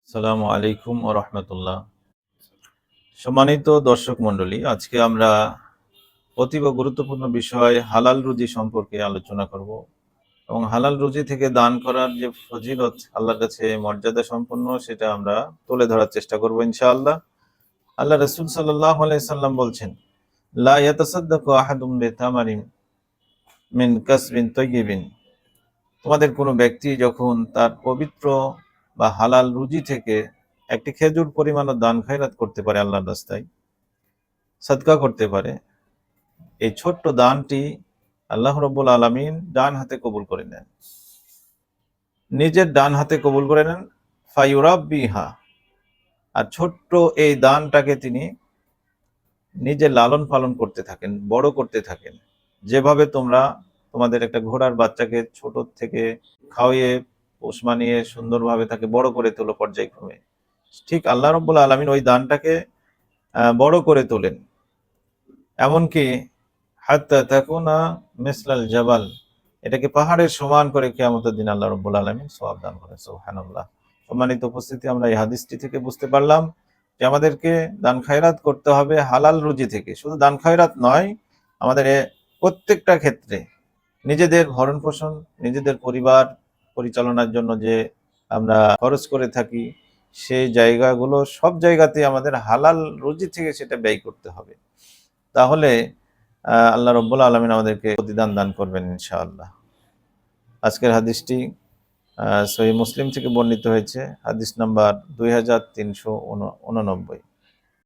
আসসালামু আলাইকুম ওয়া রাহমাতুল্লাহ। সম্মানিত দর্শক মণ্ডলী, আজকে আমরা অতীব গুরুত্বপূর্ণ বিষয় হালাল রুজি সম্পর্কে আলোচনা করব এবং হালাল রুজি থেকে দান করার যে ফজিলত আল্লাহর কাছে মর্যাদা সম্পন্ন সেটা আমরা তুলে ধরার চেষ্টা করব ইনশাআল্লাহ। আল্লাহ রাসূল সাল্লাল্লাহু আলাইহি সাল্লাম বলছেন, লা ইয়াতাসাদ্দাকু আহাদুম বিতামারিন মিন কাসবিন তাইয়্যিবিন। তোমাদের কোনো ব্যক্তি যখন তার পবিত্র বা হালাল রুজি থেকে একটি খেজুর পরিমাণও দান খয়রাত করতে পারে, আল্লাহর রাস্তায় সাদকা করতে পারে, এই ছোট্ট দানটি আল্লাহ রাব্বুল আলামিন ডান হাতে কবুল করে নেন, নিজের ডান হাতে কবুল করে নেন। ফায়ুরাব্বিহা, আর ছোট্ট এই দানটাকে তিনি নিজে লালন পালন করতে থাকেন, বড় করতে থাকেন। যেভাবে তোমরা তোমাদের একটা ঘোড়ার বাচ্চাকে ছোট থেকে খাওয়িয়ে পোষ মানিয়ে সুন্দরভাবে তাকে বড় করে তোলো পর্যায়ক্রমে, ঠিক আল্লাহ রাব্বুল আলামিন ওই দানটাকে বড় করে তোলেন। এমনকি হাত্তা তাকুনা মিসলাল জাবাল, এটাকে পাহাড়ের সমান করে কিয়ামতের দিন আল্লাহ রাব্বুল আলামিন সওয়াব দান করেন। সুবহানাল্লাহ। সম্মানিত উপস্থিতি, আমরা এই হাদিসটি থেকে বুঝতে পারলাম যে আমাদেরকে দান খায়রাত করতে হবে হালাল রুজি থেকে। শুধু দান খায়রাত নয়, আমাদের প্রত্যেকটা ক্ষেত্রে নিজেদের ভরণ পোষণ, নিজেদের পরিবার পরিচালনার জন্য যে আমরা খরচ করে থাকি, সেই জায়গাগুলো সব জায়গাতেই আমাদের হালাল রুজি থেকে সেটা ব্যয় করতে হবে। তাহলে আল্লাহ রাব্বুল আলামিন আমাদেরকে প্রতিদান দান করবেন ইনশাআল্লাহ। আজকের হাদিসটি সহিহ মুসলিম থেকে বর্ণিত হয়েছে, হাদিস নাম্বার 2389।